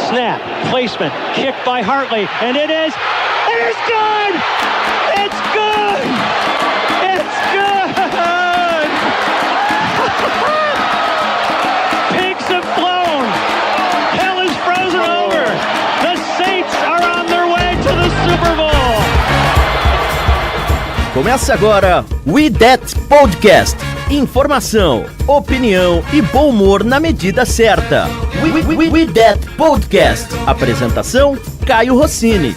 Snap, placement, kick by Hartley, and it is good! It's good! It's good! Pigs have flown! Hell is frozen over! The Saints are on their way to the Super Bowl! Começa agora We That Podcast. Informação, opinião e bom humor na medida certa. We That Podcast. Apresentação, Caio Rossini.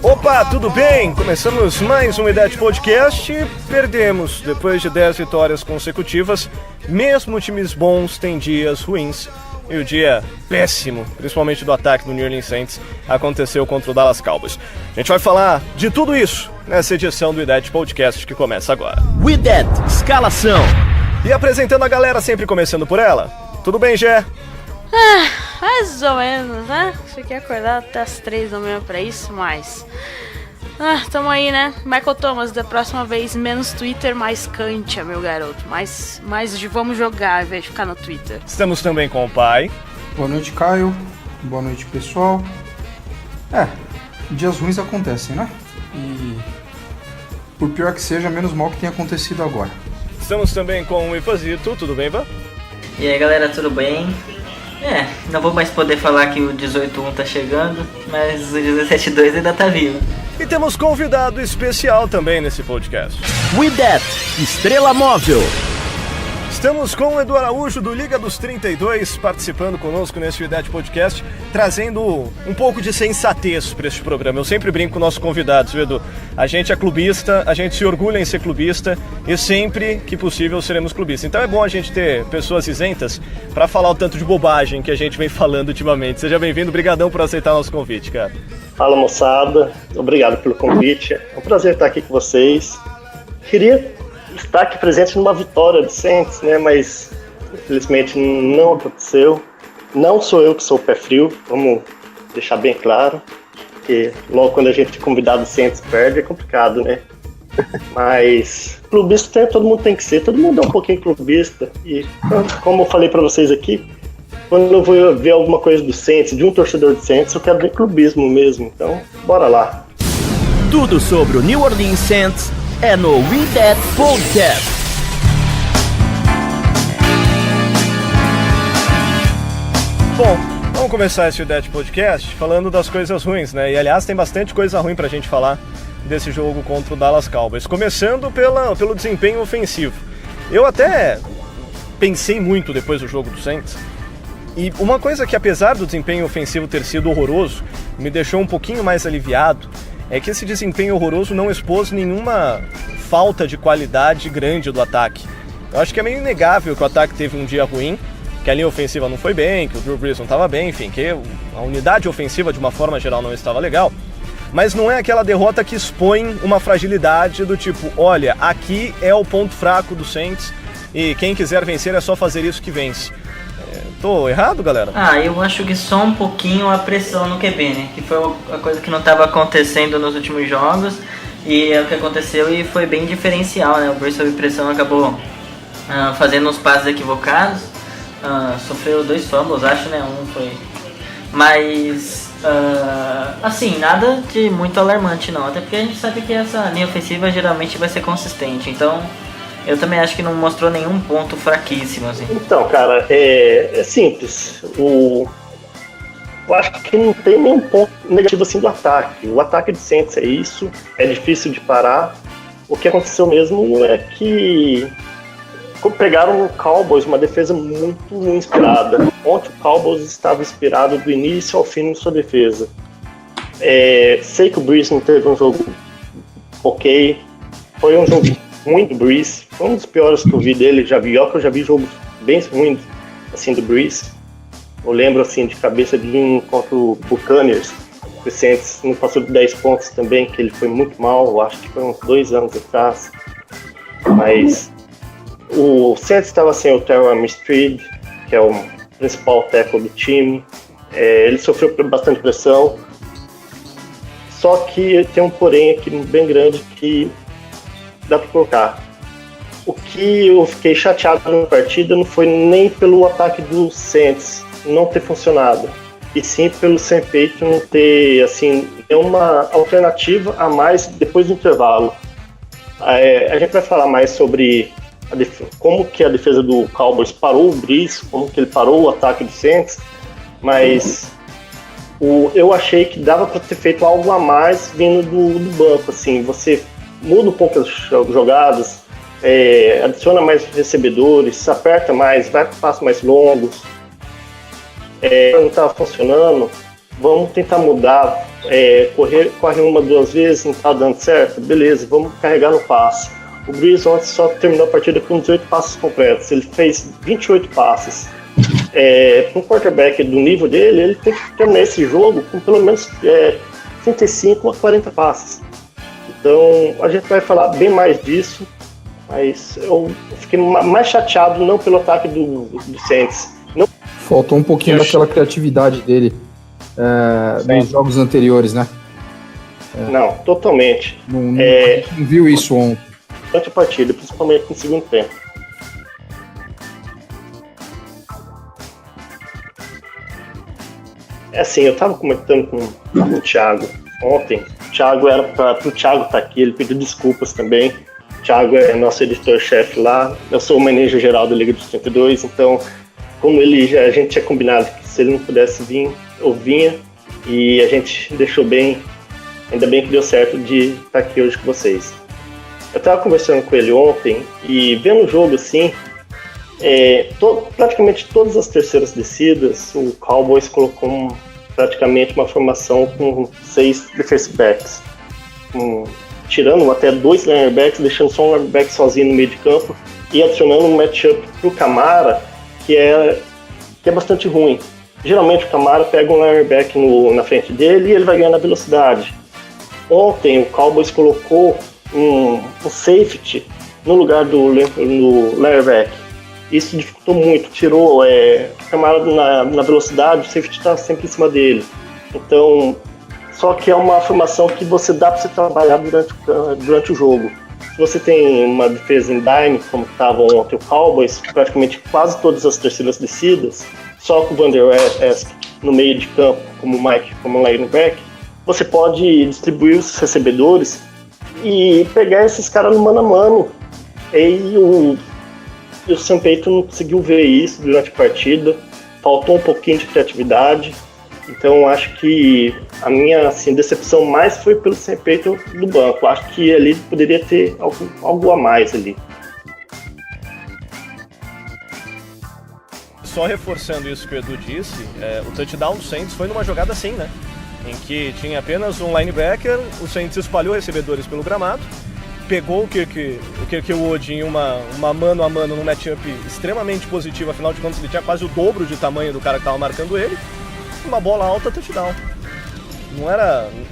Opa, tudo bem? Começamos mais um We That Podcast. Perdemos depois de 10 vitórias consecutivas. Mesmo times bons têm dias ruins. E o dia péssimo, principalmente do ataque do New Orleans Saints, aconteceu contra o Dallas Cowboys. A gente vai falar de tudo isso nessa edição do We That Podcast que começa agora. We That, escalação. E apresentando a galera, sempre começando por ela. Tudo bem, Gé? Mais ou menos, né? Fiquei acordado até as 3 da manhã pra isso, mas... tamo aí, né? Michael Thomas, da próxima vez, menos Twitter, mais Kantia, meu garoto. Mais vamos jogar ao invés de ficar no Twitter. Estamos também com o pai. Boa noite, Caio. Boa noite, pessoal. Dias ruins acontecem, né? E por pior que seja, menos mal que tenha acontecido agora. Estamos também com o Ifazito. Tudo bem, Ivan? E aí, galera, tudo bem? Não vou mais poder falar que o 18-1 tá chegando, mas o 17-2 ainda tá vivo. E temos convidado especial também nesse podcast. We That, estrela móvel. Estamos com o Edu Araújo do Liga dos 32 participando conosco nesse We That Podcast, trazendo um pouco de sensatez para este programa. Eu sempre brinco com nossos convidados, viu, Edu? A gente é clubista, a gente se orgulha em ser clubista e sempre que possível seremos clubistas. Então é bom a gente ter pessoas isentas para falar o tanto de bobagem que a gente vem falando ultimamente. Seja bem-vindo, brigadão por aceitar nosso convite, cara. Fala, moçada, obrigado pelo convite, é um prazer estar aqui com vocês. Queria estar aqui presente numa vitória do Saints, né, mas infelizmente não aconteceu. Não sou eu que sou o pé frio, vamos deixar bem claro, porque logo quando a gente é convidado do Saints perde é complicado, né? Mas clubista todo mundo tem que ser, todo mundo é um pouquinho clubista. E como eu falei pra vocês aqui, quando eu vou ver alguma coisa do Saints, de um torcedor do Saints, eu quero ver clubismo mesmo, então bora lá. Tudo sobre o New Orleans Saints é no We That Podcast. Bom, vamos começar esse We That Podcast falando das coisas ruins, né? E aliás, tem bastante coisa ruim pra gente falar desse jogo contra o Dallas Cowboys. Começando pelo desempenho ofensivo. Eu até pensei muito depois do jogo do Saints. E uma coisa que, apesar do desempenho ofensivo ter sido horroroso, me deixou um pouquinho mais aliviado, é que esse desempenho horroroso não expôs nenhuma falta de qualidade grande do ataque. Eu acho que é meio inegável que o ataque teve um dia ruim, que a linha ofensiva não foi bem, que o Drew Brees não estava bem, enfim, que a unidade ofensiva de uma forma geral não estava legal. Mas não é aquela derrota que expõe uma fragilidade do tipo, olha, aqui é o ponto fraco do Saints e quem quiser vencer é só fazer isso que vence. Tô errado, galera? Eu acho que só um pouquinho a pressão no QB, né? Que foi a coisa que não estava acontecendo nos últimos jogos. E é o que aconteceu e foi bem diferencial, né? O Brees sob pressão acabou fazendo uns passes equivocados. Sofreu 2 fumbles, acho, né? Um foi... Mas, assim, nada de muito alarmante, não. Até porque a gente sabe que essa linha ofensiva geralmente vai ser consistente. Então... eu também acho que não mostrou nenhum ponto fraquíssimo, assim. Então, cara, é simples. Eu acho que não tem nenhum ponto negativo assim do ataque. O ataque de Saints é isso, é difícil de parar. O que aconteceu mesmo é que pegaram o Cowboys, uma defesa muito inspirada. Ontem o Cowboys estava inspirado do início ao fim de sua defesa. Sei que o Brees não teve um jogo ok, foi um jogo muito Brees, foi um dos piores que eu vi dele, eu já vi jogos bem ruins assim do Brees. Eu lembro assim de cabeça de um contra o Buccaneers, o Saints não passou de 10 pontos também, que ele foi muito mal, eu acho que foi uns 2 anos atrás. Mas o Saints estava sem o Terrell Armstead, que é o principal tackle do time. Ele sofreu bastante pressão. Só que tem um porém aqui bem grande que dá para colocar. O que eu fiquei chateado na partida não foi nem pelo ataque do Saints não ter funcionado, e sim pelo Sean Payton não ter assim, nenhuma alternativa a mais depois do intervalo. A gente vai falar mais sobre como que a defesa do Cowboys parou o Brees, como que ele parou o ataque do Saints, mas eu achei que dava para ter feito algo a mais vindo do banco. Assim, você muda um pouco as jogadas, adiciona mais recebedores, aperta mais, vai para passos mais longos. Não estava funcionando, vamos tentar mudar, corre uma, duas vezes, não está dando certo, beleza, vamos carregar no passe. O Brees ontem só terminou a partida com 18 passes completos, ele fez 28 passes. Para um quarterback do nível dele, ele tem que terminar esse jogo com pelo menos 35 a 40 passes. Então a gente vai falar bem mais disso, mas eu fiquei mais chateado não pelo ataque do Saints. Faltou um pouquinho daquela criatividade dele nos jogos anteriores, né? Não, totalmente. Não viu isso ontem. Durante a partida, principalmente no segundo tempo. Assim, eu estava comentando com o Thiago ontem. O Thiago era para o Thiago estar aqui, ele pediu desculpas também. O Thiago é nosso editor-chefe lá. Eu sou o manager geral da Liga dos 32, então, como a gente tinha combinado que se ele não pudesse vir, eu vinha, e a gente deixou bem, ainda bem que deu certo de estar aqui hoje com vocês. Eu estava conversando com ele ontem e vendo o jogo assim, praticamente todas as terceiras descidas, o Cowboys colocou praticamente uma formação com 6 defensive backs, tirando até 2 linebackers, deixando só um linebacker sozinho no meio de campo e adicionando um matchup para o Kamara, que é bastante ruim. Geralmente o Kamara pega um linebacker na frente dele e ele vai ganhar na velocidade. Ontem o Cowboys colocou um safety no lugar do linebacker. Isso dificultou muito, tirou o Kamara na velocidade, o safety está sempre em cima dele. Então, só que é uma formação que dá para você trabalhar durante o jogo. Se você tem uma defesa em dime, como estava ontem o Cowboys, praticamente quase todas as terceiras descidas, só com o Van Der Esch no meio de campo, como o Mike, como o linebacker, você pode distribuir os recebedores e pegar esses caras no mano a mano. E o Sean Payton não conseguiu ver isso durante a partida, faltou um pouquinho de criatividade. Então acho que a minha decepção mais foi pelo Sean Payton do banco. Acho que ali poderia ter algo a mais ali. Só reforçando isso que o Edu disse, o touchdown do Saints foi numa jogada assim, né? Em que tinha apenas um linebacker, o Saints espalhou recebedores pelo gramado, pegou o Kirk Wood em uma mano a mano num matchup extremamente positivo, afinal de contas ele tinha quase o dobro de tamanho do cara que estava marcando ele, uma bola alta, touchdown.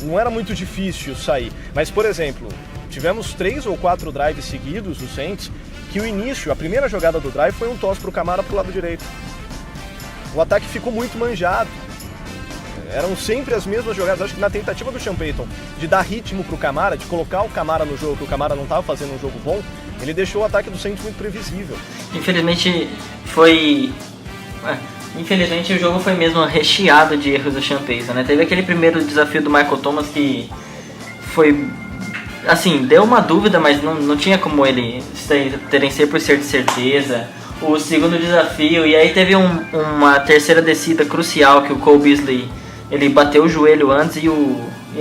Não era muito difícil sair, mas por exemplo, tivemos 3 ou 4 drives seguidos do Saints, que o início, a primeira jogada do drive foi um tosse pro Kamara pro lado direito. O ataque ficou muito manjado. Eram sempre as mesmas jogadas. Acho que na tentativa do Sean Payton de dar ritmo pro Kamara, de colocar o Kamara no jogo, que o Kamara não estava fazendo um jogo bom, ele deixou o ataque do Saints muito previsível. Infelizmente o jogo foi mesmo recheado de erros do Sean Payton, né? Teve aquele primeiro desafio do Michael Thomas que foi, assim, deu uma dúvida, mas não tinha como ele terem 100% de certeza. O segundo desafio, e aí teve uma terceira descida crucial que o Cole Beasley, ele bateu o joelho antes e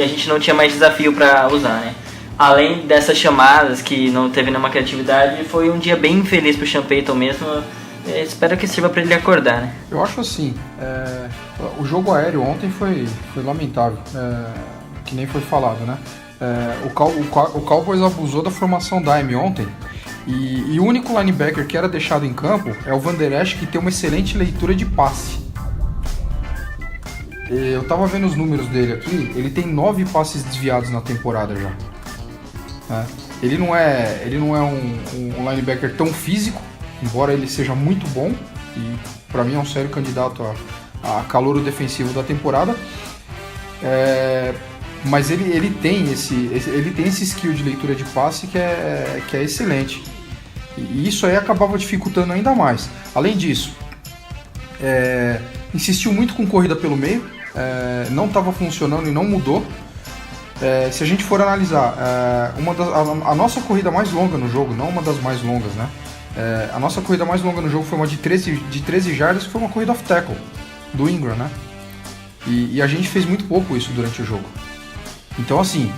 a gente não tinha mais desafio para usar, né? Além dessas chamadas que não teve nenhuma criatividade, foi um dia bem infeliz pro Sean Payton mesmo. Espero que sirva para ele acordar, né? Eu acho assim, o jogo aéreo ontem foi lamentável, que nem foi falado, né? O Cowboys abusou da formação dime ontem, e o único linebacker que era deixado em campo é o Van Der Esch, que tem uma excelente leitura de passe. Eu tava vendo os números dele aqui, ele tem 9 passes desviados na temporada já. Ele não é um linebacker tão físico, embora ele seja muito bom, e para mim é um sério candidato a calouro defensivo da temporada. Mas ele tem esse skill de leitura de passe que é excelente. E isso aí acabava dificultando ainda mais. Além disso, insistiu muito com corrida pelo meio, não estava funcionando e não mudou. Se a gente for analisar, a nossa corrida mais longa no jogo, não uma das mais longas, né? A nossa corrida mais longa no jogo foi uma de 13 jardas, que foi uma corrida off tackle do Ingram, né? E a gente fez muito pouco isso durante o jogo. Então, assim,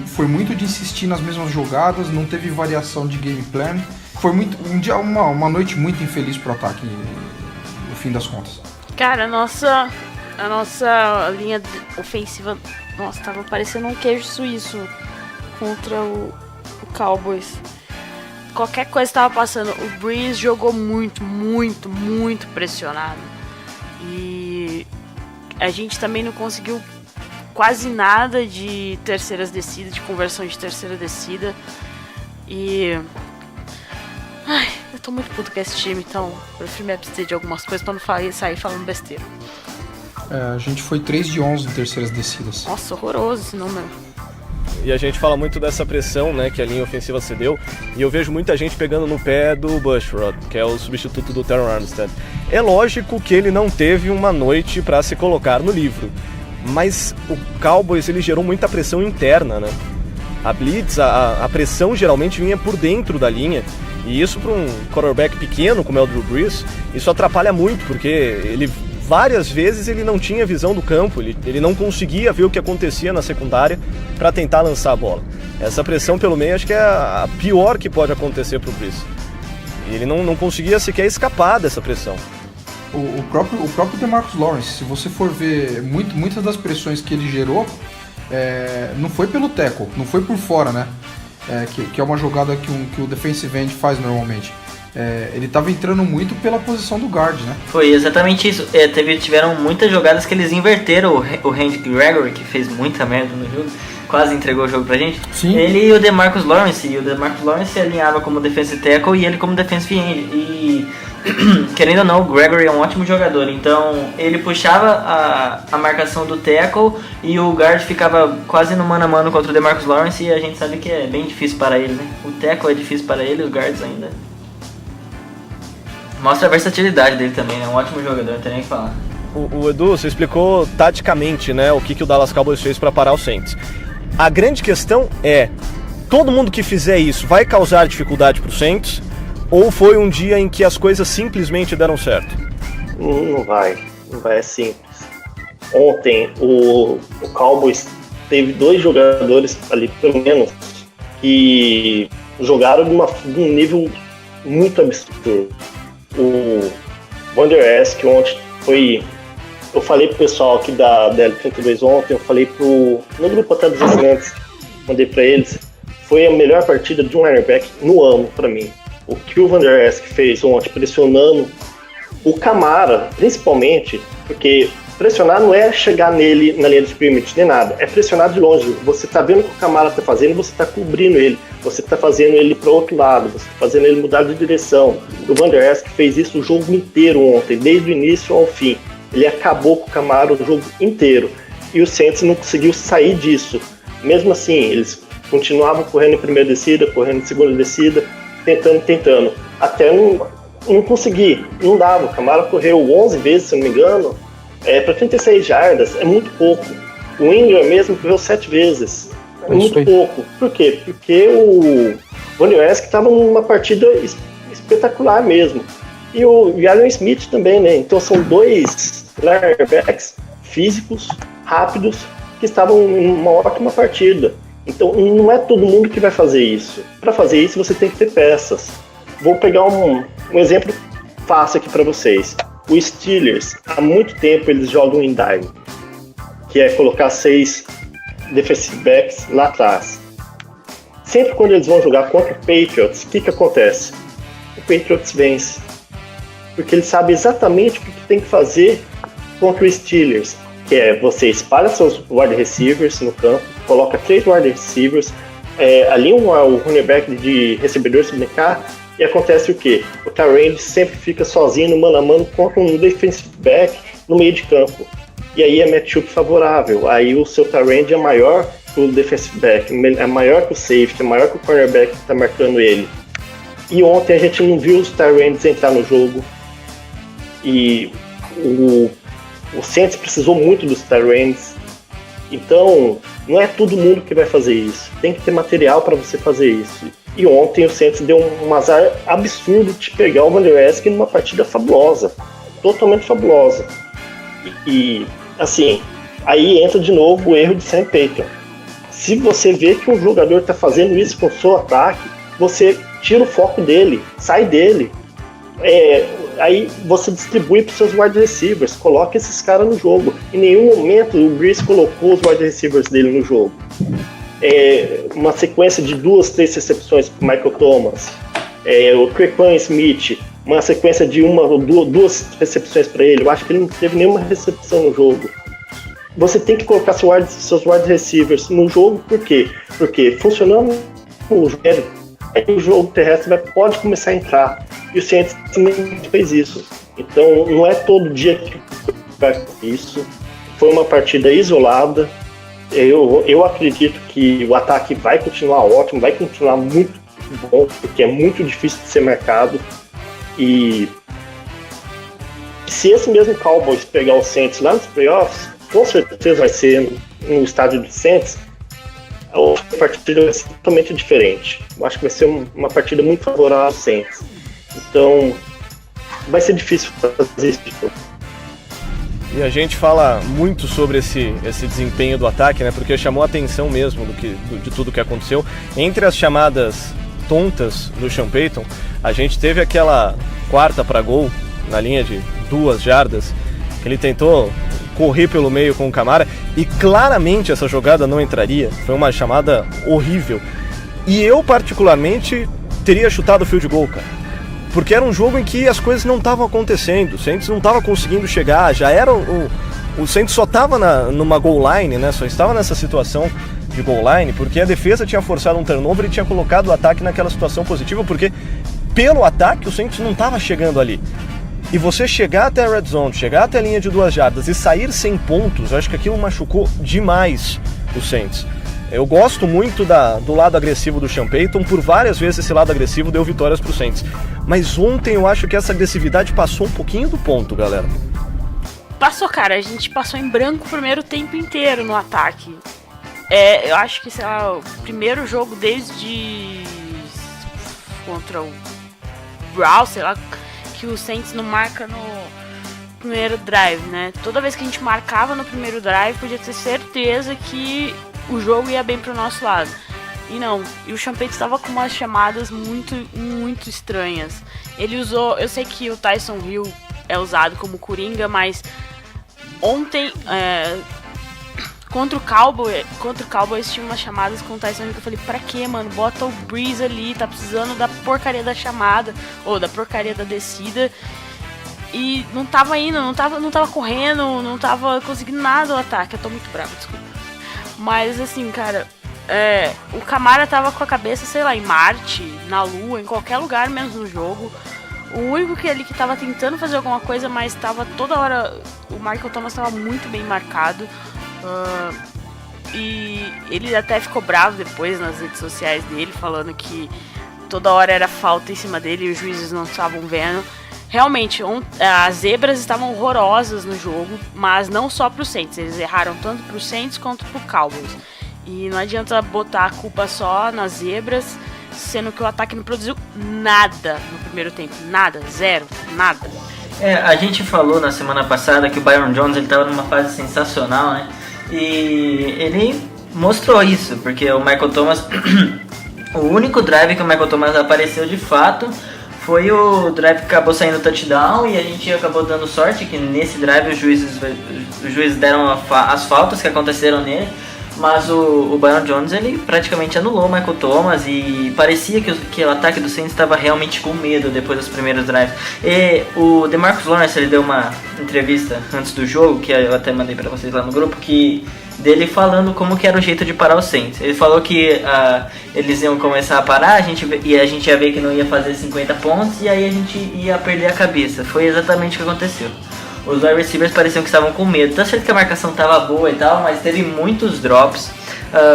foi muito de insistir nas mesmas jogadas, não teve variação de game plan. Foi uma noite muito infeliz pro ataque, no fim das contas. Cara, a nossa linha ofensiva, nossa, tava parecendo um queijo suíço contra o Cowboys. Qualquer coisa tava passando. O Breeze jogou muito, muito, muito pressionado. E a gente também não conseguiu quase nada de terceiras descidas, de conversão de terceira descida. E... eu tô muito puto com esse time, então eu prefiro me abster de algumas coisas pra não sair falando besteira. A gente foi 3 de 11 em terceiras descidas. Nossa, horroroso esse número. E a gente fala muito dessa pressão, né, que a linha ofensiva cedeu, e eu vejo muita gente pegando no pé do Bushrod, que é o substituto do Terron Armstead. É lógico que ele não teve uma noite para se colocar no livro, mas o Cowboys ele gerou muita pressão interna, né? A blitz, a pressão geralmente vinha por dentro da linha, e isso para um quarterback pequeno como é o Drew Brees, isso atrapalha muito, porque várias vezes ele não tinha visão do campo, ele não conseguia ver o que acontecia na secundária para tentar lançar a bola. Essa pressão pelo meio acho que é a pior que pode acontecer para o Brees. E ele não conseguia sequer escapar dessa pressão. O próprio DeMarcus Lawrence, se você for ver muitas das pressões que ele gerou, não foi pelo tackle, não foi por fora, né? Que é uma jogada que o defensive end faz normalmente. Ele estava entrando muito pela posição do guard, né? Foi exatamente isso. Tiveram muitas jogadas que eles inverteram o Randy Gregory, que fez muita merda no jogo, quase entregou o jogo pra gente. Sim. Ele e o DeMarcus Lawrence, se alinhava como defensive tackle e ele como defensive end. E querendo ou não, o Gregory é um ótimo jogador, então ele puxava a marcação do tackle e o guard ficava quase no mano a mano contra o DeMarcus Lawrence, e a gente sabe que é bem difícil para ele, né? O tackle é difícil para ele, os guards ainda. Mostra a versatilidade dele também, é um ótimo jogador, não tem nem o que falar. O Edu, você explicou taticamente, né, o que o Dallas Cowboys fez para parar o Saints. A grande questão é, todo mundo que fizer isso vai causar dificuldade para o Saints, ou foi um dia em que as coisas simplesmente deram certo? Não vai é simples. Ontem o Cowboys teve 2 jogadores ali, pelo menos, que jogaram de um nível muito absurdo. O Vander Esch, ontem foi... Eu falei pro pessoal aqui da L32 ontem, eu falei no grupo até dos assinantes, mandei pra eles, foi a melhor partida de um linebacker no ano pra mim. O que o Vander Esch fez ontem, pressionando o Kamara, principalmente, porque pressionar não é chegar nele na linha de scrimmage nem nada, é pressionar de longe. Você tá vendo o que o Kamara tá fazendo, você tá cobrindo ele, você tá fazendo ele para outro lado, você tá fazendo ele mudar de direção. O Vander Esch fez isso o jogo inteiro ontem, desde o início ao fim. Ele acabou com o Kamara o jogo inteiro, e o Saints não conseguiu sair disso. Mesmo assim, eles continuavam correndo em primeira descida, correndo em segunda descida, tentando, até não conseguir, não dava. O Kamara correu 11 vezes, se não me engano, para 36 jardas, é muito pouco. O Ingram mesmo correu 7 vezes, é muito pouco. Por quê? Porque o Vander Esch estava numa partida espetacular mesmo. E o Jalen Smith também, né? Então são 2 linebacks físicos, rápidos, que estavam em uma ótima partida. Então não é todo mundo que vai fazer isso. Para fazer isso você tem que ter peças. Vou pegar um exemplo fácil aqui para vocês. O Steelers, há muito tempo eles jogam em dime, que é colocar 6 defensive backs lá atrás. Sempre quando eles vão jogar contra o Patriots, o que acontece? O Patriots vence, porque ele sabe exatamente o que tem que fazer contra o Steelers, que é você espalha seus wide receivers no campo, coloca 3 wide receivers, ali o running back de recebedor se brincar, e acontece o quê? O Tyrande sempre fica sozinho no mano a mano contra um defensive back no meio de campo. E aí é matchup favorável. Aí o seu Tyrande é maior que o defensive back, é maior que o safety, é maior que o cornerback que está marcando ele. E ontem a gente não viu os Tyrands entrar no jogo. E o Saints precisou muito dos Tyrands. Então, não é todo mundo que vai fazer isso. Tem que ter material para você fazer isso. E ontem o Saints deu um azar absurdo de pegar o Van Der Esch numa partida fabulosa. Totalmente fabulosa. E assim, aí entra de novo o erro de Sam Payton. Se você vê que um jogador está fazendo isso com o seu ataque, você tira o foco dele, sai dele. Aí você distribui para os seus wide receivers, coloca esses caras no jogo. Em nenhum momento o Brees colocou os wide receivers dele no jogo. Uma sequência de 2, 3 recepções para o Michael Thomas, o Tre'Quan Smith, uma sequência de 1 ou 2 recepções para ele. Eu acho que ele não teve nenhuma recepção no jogo. Você tem que colocar seus wide receivers no jogo, por quê? Porque funcionando o jogo, aí o jogo terrestre pode começar a entrar. E o Saints fez isso. Então não é todo dia que vai fazer isso. Foi uma partida isolada. Eu acredito que o ataque vai continuar ótimo, vai continuar muito bom, porque é muito difícil de ser marcado. E se esse mesmo Cowboys pegar o Saints lá nos playoffs, com certeza vai ser no estádio do Saints, a partida vai ser totalmente diferente. Eu acho que vai ser uma partida muito favorável ao Saints. Então vai ser difícil fazer isso. E a gente fala muito sobre esse desempenho do ataque, né? Porque chamou a atenção mesmo de tudo que aconteceu. Entre as chamadas tontas do Sean Payton, a gente teve aquela 4ª para gol na linha de 2 jardas, que ele tentou correr pelo meio com o Kamara, e claramente essa jogada não entraria. Foi uma chamada horrível. E eu, particularmente, teria chutado o field goal, cara. Porque era um jogo em que as coisas não estavam acontecendo, o Saints não estava conseguindo chegar, já era o Saints só estava numa goal line, né? Só estava nessa situação de goal line, porque a defesa tinha forçado um turnover e tinha colocado o ataque naquela situação positiva, porque pelo ataque o Saints não estava chegando ali. E você chegar até a red zone, chegar até a linha de 2 jardas e sair sem pontos, eu acho que aquilo machucou demais o Saints. Eu gosto muito do lado agressivo do Sean Payton, por várias vezes esse lado agressivo deu vitórias pro Saints. Mas ontem eu acho que essa agressividade passou um pouquinho do ponto, galera. Passou, cara. A gente passou em branco o primeiro tempo inteiro no ataque. Eu acho que, sei lá, o primeiro jogo desde contra o Browns, sei lá, que o Saints não marca no primeiro drive, né? Toda vez que a gente marcava no primeiro drive, podia ter certeza que o jogo ia bem pro nosso lado. E não, e o Sean Payton estava com umas chamadas muito, muito estranhas. Ele usou, eu sei que o Tyson Hill é usado como coringa, mas ontem contra o Cowboys tinha umas chamadas com o Tyson Hill que eu falei, pra quê, mano? Bota o Brees ali, tá precisando da porcaria da chamada, ou da porcaria da descida. E não tava indo, não tava correndo, não tava conseguindo nada o ataque. Eu tô muito bravo, desculpa. Mas assim, cara, o Kamara tava com a cabeça, sei lá, em Marte, na Lua, em qualquer lugar menos no jogo. O único que tava tentando fazer alguma coisa, mas tava toda hora... O Michael Thomas tava muito bem marcado. E ele até ficou bravo depois nas redes sociais dele, falando que toda hora era falta em cima dele e os juízes não estavam vendo. Realmente, as zebras estavam horrorosas no jogo, mas não só pro Saints. Eles erraram tanto pro Saints quanto pro Cowboys. E não adianta botar a culpa só nas zebras, sendo que o ataque não produziu nada no primeiro tempo. Nada, zero, nada. A gente falou na semana passada que o Byron Jones estava numa fase sensacional, né? E ele mostrou isso, porque o Michael Thomas... o único drive que o Michael Thomas apareceu de fato foi o drive que acabou saindo touchdown, e a gente acabou dando sorte que nesse drive os juízes deram as faltas que aconteceram nele. Mas o Byron Jones, ele praticamente anulou o Michael Thomas e parecia que o ataque do Saints estava realmente com medo depois dos primeiros drives. E o DeMarcus Lawrence, ele deu uma entrevista antes do jogo, que eu até mandei para vocês lá no grupo, dele falando como que era o jeito de parar o Saints. Ele falou que eles iam começar a parar, a gente ia ver que não ia fazer 50 pontos e aí a gente ia perder a cabeça. Foi exatamente o que aconteceu. Os wide receivers pareciam que estavam com medo. Tá certo que a marcação estava boa e tal, mas teve muitos drops,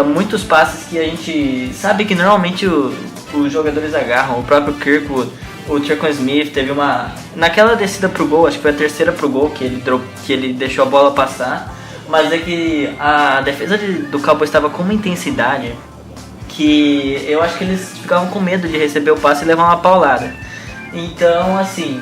muitos passes que a gente sabe que normalmente os jogadores agarram. O próprio Kirkwood, o Tre'Quan Smith teve uma... Naquela descida pro gol, acho que foi a terceira pro gol que ele deixou a bola passar. Mas é que a defesa do Cowboys estava com uma intensidade que eu acho que eles ficavam com medo de receber o passe e levar uma paulada. Então, assim,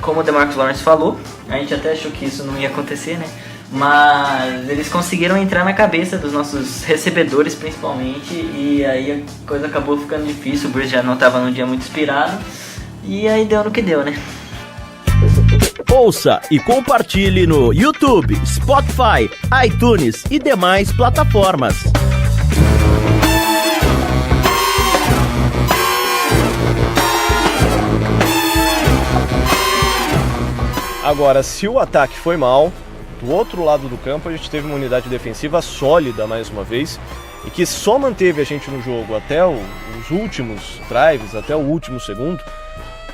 como o DeMarcus Lawrence falou, a gente até achou que isso não ia acontecer, né? Mas eles conseguiram entrar na cabeça dos nossos recebedores, principalmente, e aí a coisa acabou ficando difícil. O Bruce já não estava num dia muito inspirado, e aí deu no que deu, né? Ouça e compartilhe no YouTube, Spotify, iTunes e demais plataformas. Agora, se o ataque foi mal, do outro lado do campo a gente teve uma unidade defensiva sólida mais uma vez e que só manteve a gente no jogo até os últimos drives, até o último segundo,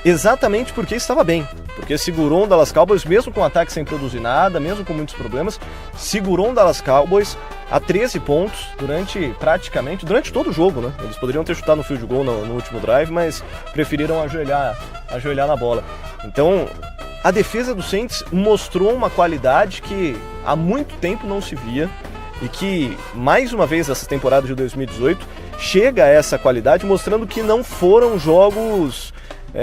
exatamente porque estava bem, porque segurou um Dallas Cowboys, mesmo com o ataque sem produzir nada, mesmo com muitos problemas, segurou um Dallas Cowboys a 13 pontos durante todo o jogo, né? Eles poderiam ter chutado no field goal no último drive, mas preferiram ajoelhar na bola. Então, a defesa do Saints mostrou uma qualidade que há muito tempo não se via e que, mais uma vez, essa temporada de 2018, chega a essa qualidade mostrando que não foram jogos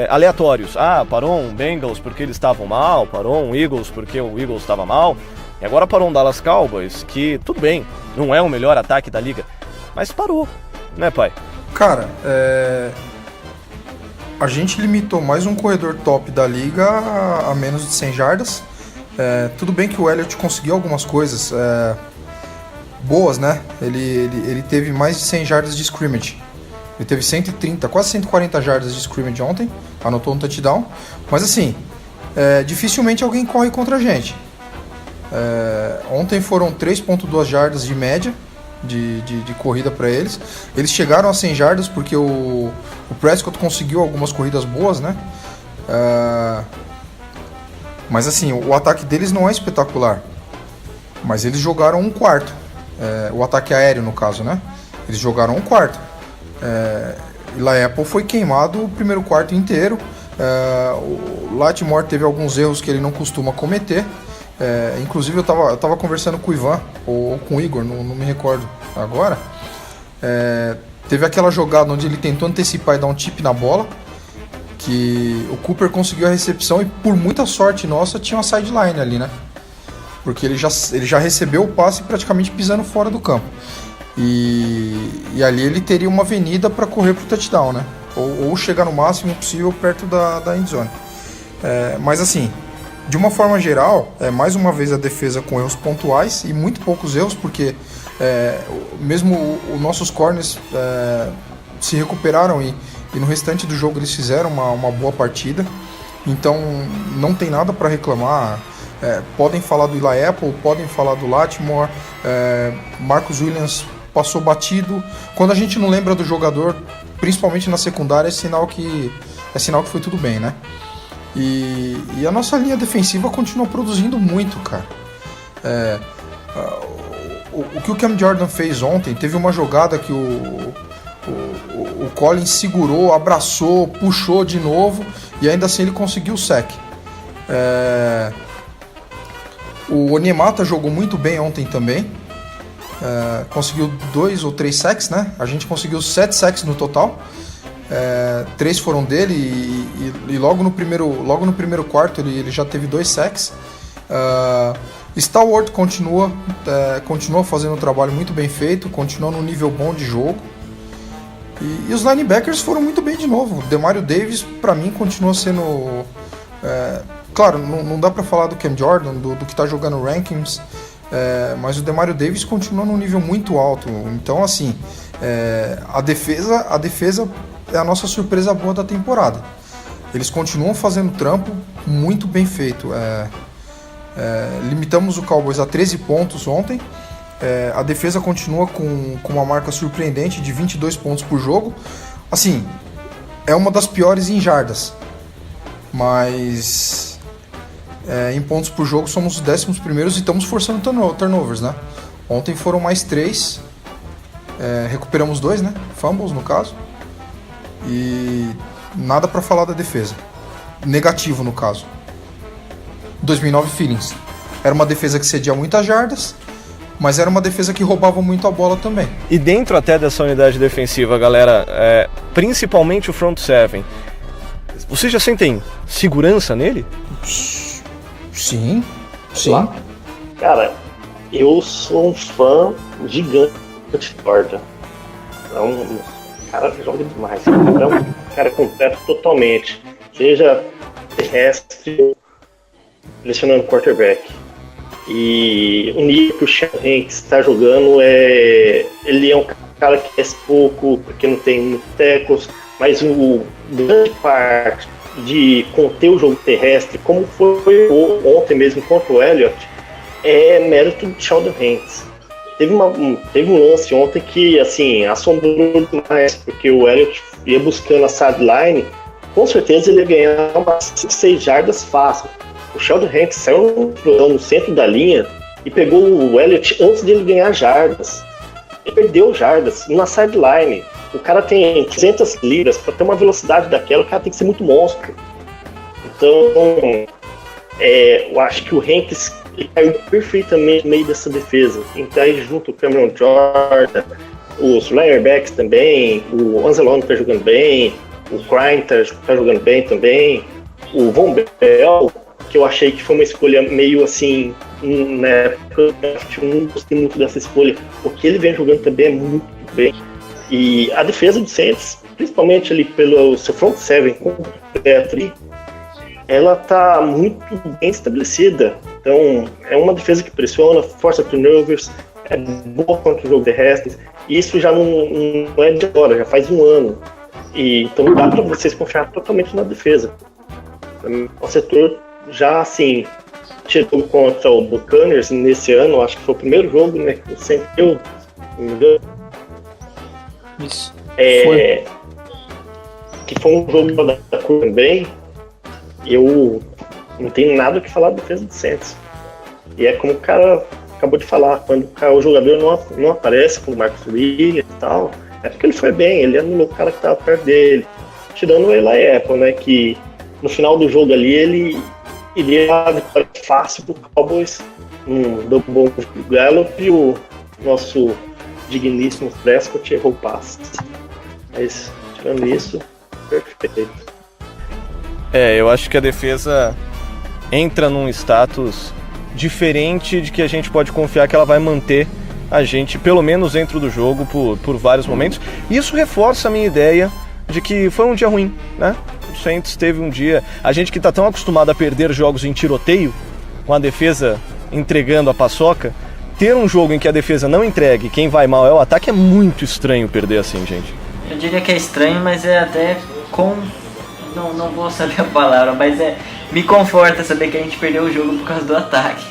aleatórios. Parou um Bengals porque eles estavam mal, parou um Eagles porque o Eagles estava mal, e agora parou um Dallas Cowboys, que tudo bem, não é o melhor ataque da liga, mas parou, né, pai? Cara, a gente limitou mais um corredor top da liga a menos de 100 jardas. Tudo bem que o Elliott conseguiu algumas coisas boas, né? Ele teve mais de 100 jardas de scrimmage. Ele teve 130, quase 140 jardas de scrimmage ontem, anotou um touchdown. Mas assim, dificilmente alguém corre contra a gente. Ontem foram 3.2 jardas de média de corrida para eles. Eles chegaram a 100 jardas porque o Prescott conseguiu algumas corridas boas, né? Mas assim, o ataque deles não é espetacular. Mas eles jogaram um quarto. O ataque aéreo, no caso, né? Eles jogaram um quarto. Eli Apple foi queimado o primeiro quarto inteiro. O Latimore teve alguns erros que ele não costuma cometer. Inclusive eu tava conversando com o Ivan ou com o Igor, não me recordo agora. Teve aquela jogada onde ele tentou antecipar e dar um tip na bola, que o Cooper conseguiu a recepção e por muita sorte nossa tinha uma sideline ali, né? Porque ele já recebeu o passe praticamente pisando fora do campo. E ali ele teria uma avenida para correr pro touchdown, né? Ou chegar no máximo possível perto da endzone. Mas assim, de uma forma geral, mais uma vez a defesa com erros pontuais e muito poucos erros, porque mesmo os nossos corners se recuperaram e no restante do jogo eles fizeram uma boa partida. Então não tem nada para reclamar. Podem falar do Eli Apple, podem falar do Latimore, Marcus Williams passou batido. Quando a gente não lembra do jogador, principalmente na secundária, é sinal que foi tudo bem, né? E a nossa linha defensiva continua produzindo muito, cara. O que o Cam Jordan fez ontem, teve uma jogada que o Collins segurou, abraçou, puxou de novo e ainda assim ele conseguiu o sack. O Onyemata jogou muito bem ontem também. Conseguiu 2 ou 3 sacks, né? A gente conseguiu 7 sacks no total. 3 foram dele e logo no primeiro quarto ele já teve 2 sacks. Stallworth continua fazendo um trabalho muito bem feito, continua num nível bom de jogo. E os linebackers foram muito bem de novo. Demario Davis, para mim, continua sendo... claro, não dá para falar do Cam Jordan, do que tá jogando rankings, mas o Demario Davis continua num nível muito alto. Então, assim, a defesa é a nossa surpresa boa da temporada. Eles continuam fazendo trampo muito bem feito. Limitamos o Cowboys a 13 pontos ontem. A defesa continua com uma marca surpreendente de 22 pontos por jogo. Assim, é uma das piores em jardas, mas em pontos por jogo somos os 11º e estamos forçando turnovers, né? Ontem foram mais 3, recuperamos 2, né? Fumbles no caso, e nada para falar da defesa. Negativo no caso. 2009 Phillies. Era uma defesa que cedia muitas jardas, mas era uma defesa que roubava muito a bola também. E dentro até dessa unidade defensiva, galera, principalmente o front seven, vocês já sentem segurança nele? Sim. Claro. Cara, eu sou um fã gigante de Jordan. É um cara que joga demais. É um cara completo totalmente. Seja terrestre, lecionando quarterback. E o nível que o Sean Hanks está jogando ele é um cara que é pouco, porque não tem muito tackles, mas o grande parte de conter o jogo terrestre, como foi ontem mesmo contra o Elliott, é mérito do Sheldon Hanks. Teve um lance ontem que, assim, assombrou demais, porque o Elliott ia buscando a sideline, com certeza ele ia ganhar umas 6 jardas fácil. O Sheldon Hanks saiu no centro da linha e pegou o Elliott antes de ele ganhar jardas. Ele perdeu jardas na sideline. O cara tem 200 libras, para ter uma velocidade daquela, o cara tem que ser muito monstro. Então, eu acho que o Hanks caiu perfeitamente no meio dessa defesa. Então, aí junto o Cameron Jordan, os linebacks também, o Anzalone está jogando bem, o Crine tá jogando bem também, o Von Bell, que eu achei que foi uma escolha meio assim, na época eu não gostei muito dessa escolha, porque ele vem jogando também muito bem. E a defesa do Saints, principalmente ali pelo seu front seven completo, ela tá muito bem estabelecida. Então é uma defesa que pressiona, força turnovers, é boa contra o jogo terrestre. E isso já não é de agora, já faz um ano. E então não dá para vocês confiar totalmente na defesa. O setor já assim tirou contra o Buccaneers nesse ano, acho que foi o primeiro jogo, né? O Saints deu, não me engano. Isso. Que foi um jogo da curva também. Eu não tenho nada o que falar da defesa do Saints. E é como o cara acabou de falar, quando o jogador não aparece com o Marcus Williams e tal, é porque ele foi bem, ele anulou o cara que estava perto dele. Tirando o Eli Apple, né? Que no final do jogo ali ele iria a vitória fácil pro Cowboys, um double Gallup, e o nosso digníssimo Prescott errou o passe. Mas tirando isso, perfeito. Eu acho que a defesa entra num status diferente de que a gente pode confiar que ela vai manter a gente, pelo menos dentro do jogo, por vários momentos. Isso reforça a minha ideia de que foi um dia ruim, né? O Saints teve um dia... A gente que está tão acostumado a perder jogos em tiroteio, com a defesa entregando a paçoca, ter um jogo em que a defesa não entregue, quem vai mal é o ataque, é muito estranho perder assim, gente. Eu diria que é estranho, mas é até não vou saber a palavra, mas me conforta saber que a gente perdeu o jogo por causa do ataque.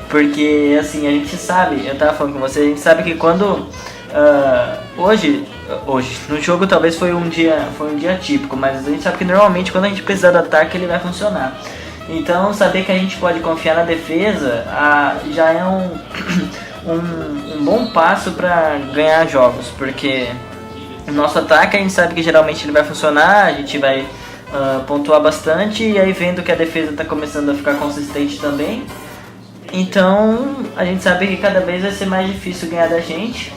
Porque, assim, a gente sabe, eu tava falando com você, a gente sabe que quando... Hoje, no jogo talvez foi um dia atípico, mas a gente sabe que normalmente quando a gente precisar do ataque ele vai funcionar. Então saber que a gente pode confiar na defesa já é um bom passo para ganhar jogos, porque o nosso ataque a gente sabe que geralmente ele vai funcionar, a gente vai pontuar bastante, e aí vendo que a defesa está começando a ficar consistente também, então a gente sabe que cada vez vai ser mais difícil ganhar da gente.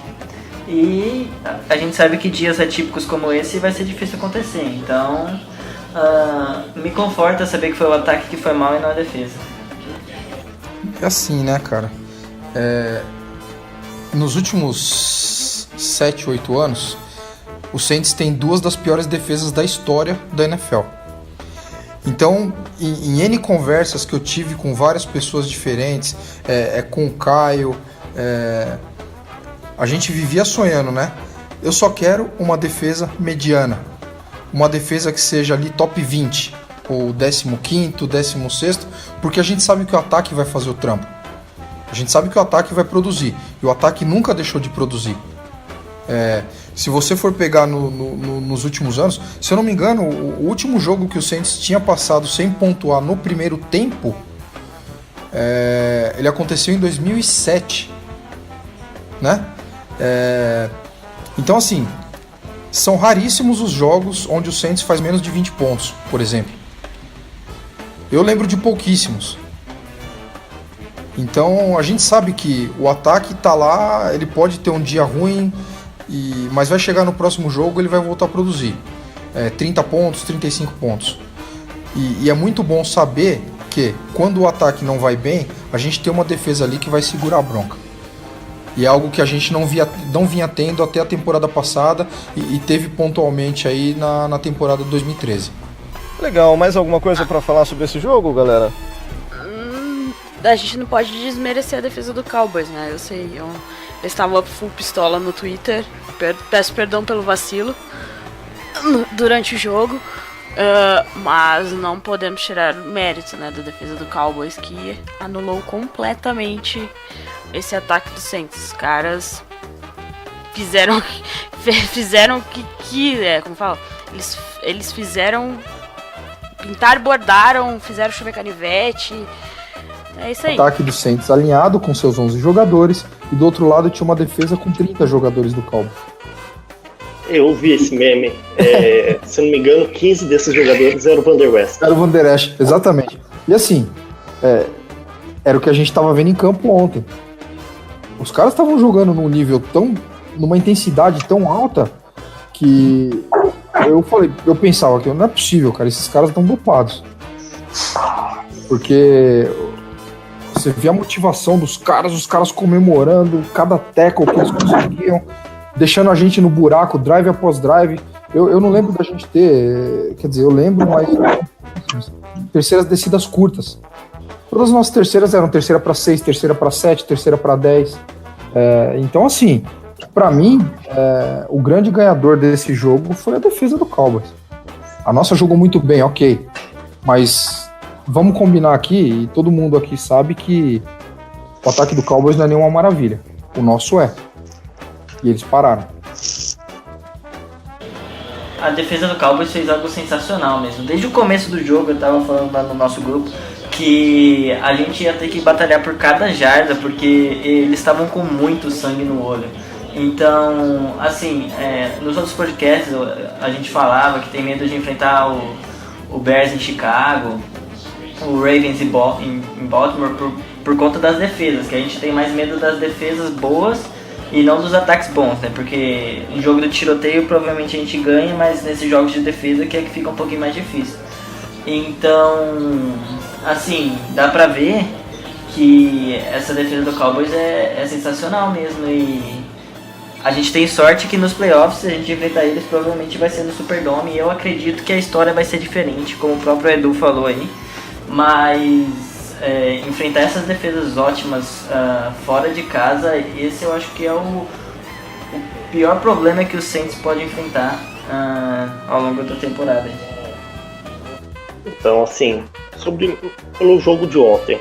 E a gente sabe que dias atípicos como esse vai ser difícil acontecer. Então, me conforta saber que foi o ataque que foi mal e não a defesa. É assim, né, cara? Nos últimos 7, 8 anos, o Saints tem 2 das piores defesas da história da NFL. Então, em N conversas que eu tive com várias pessoas diferentes, com o Caio, a gente vivia sonhando, né? Eu só quero uma defesa mediana, uma defesa que seja ali top 20, ou 15º, 16º, porque a gente sabe que o ataque vai fazer o trampo. A gente sabe que o ataque vai produzir, e o ataque nunca deixou de produzir. Se você for pegar nos últimos anos, se eu não me engano, o último jogo que o Saints tinha passado sem pontuar no primeiro tempo, ele aconteceu em 2007, né? Então, assim, são raríssimos os jogos onde o Saints faz menos de 20 pontos, por exemplo. Eu lembro de pouquíssimos. Então, a gente sabe que o ataque tá lá, ele pode ter um dia ruim, mas vai chegar no próximo jogo, ele vai voltar a produzir 30 pontos, 35 pontos. E é muito bom saber que quando o ataque não vai bem, a gente tem uma defesa ali que vai segurar a bronca. E é algo que a gente não vinha tendo até a temporada passada e teve pontualmente aí na temporada de 2013. Legal, mais alguma coisa pra falar sobre esse jogo, galera? A gente não pode desmerecer a defesa do Cowboys, né? Eu sei, eu estava full pistola no Twitter, peço perdão pelo vacilo durante o jogo, mas não podemos tirar mérito, né, da defesa do Cowboys, que anulou completamente esse ataque do Saints. Os caras fizeram como fala? Eles fizeram, pintaram, bordaram, fizeram chover canivete. É isso aí. O ataque do Saints alinhado com seus 11 jogadores, e do outro lado tinha uma defesa com 30 jogadores do Cowboys. Eu vi esse meme. Se eu não me engano, 15 desses jogadores eram o Van Der West. Era o Van Der Esch, exatamente. E assim, era o que a gente estava vendo em campo ontem. Os caras estavam jogando num nível numa intensidade tão alta, que eu pensava que não é possível, cara, esses caras estão dopados. Porque você vê a motivação dos caras, os caras comemorando cada tackle que eles conseguiam, deixando a gente no buraco, drive após drive. Eu não lembro da gente ter, quer dizer, eu lembro, mas terceiras descidas curtas. Todas as nossas terceiras eram terceira para 6, terceira para 7, terceira para 10. Então, assim, para mim, o grande ganhador desse jogo foi a defesa do Cowboys. A nossa jogou muito bem, ok, mas vamos combinar aqui, e todo mundo aqui sabe que o ataque do Cowboys não é nenhuma maravilha. O nosso é. E eles pararam. A defesa do Cowboys fez algo sensacional mesmo. Desde o começo do jogo, eu tava falando lá no nosso grupo que a gente ia ter que batalhar por cada jarda, porque eles estavam com muito sangue no olho. Então, assim, nos outros podcasts a gente falava que tem medo de enfrentar o Bears em Chicago, o Ravens em Baltimore por conta das defesas, que a gente tem mais medo das defesas boas e não dos ataques bons, né? Porque em jogo do tiroteio provavelmente a gente ganha, mas nesses jogos de defesa que fica um pouquinho mais difícil. Então, assim, dá pra ver que essa defesa do Cowboys é sensacional mesmo, e a gente tem sorte que nos playoffs, se a gente enfrentar eles, provavelmente vai ser no Superdome, e eu acredito que a história vai ser diferente, como o próprio Edu falou aí, mas enfrentar essas defesas ótimas fora de casa, esse eu acho que é o pior problema que o Saints pode enfrentar ao longo da temporada. Então, assim, pelo jogo de ontem,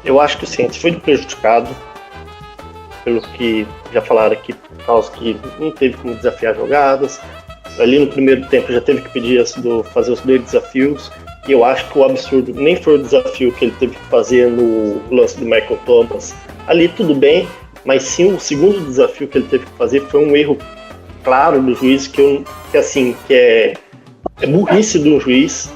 eu acho que o Saints foi prejudicado, pelo que já falaram aqui, por causa que não teve como desafiar jogadas. Ali no primeiro tempo já teve que pedir fazer os dois desafios. E eu acho que o absurdo nem foi o desafio que ele teve que fazer no lance do Michael Thomas. Ali tudo bem, mas sim o segundo desafio que ele teve que fazer foi um erro claro do juiz, que é burrice do juiz.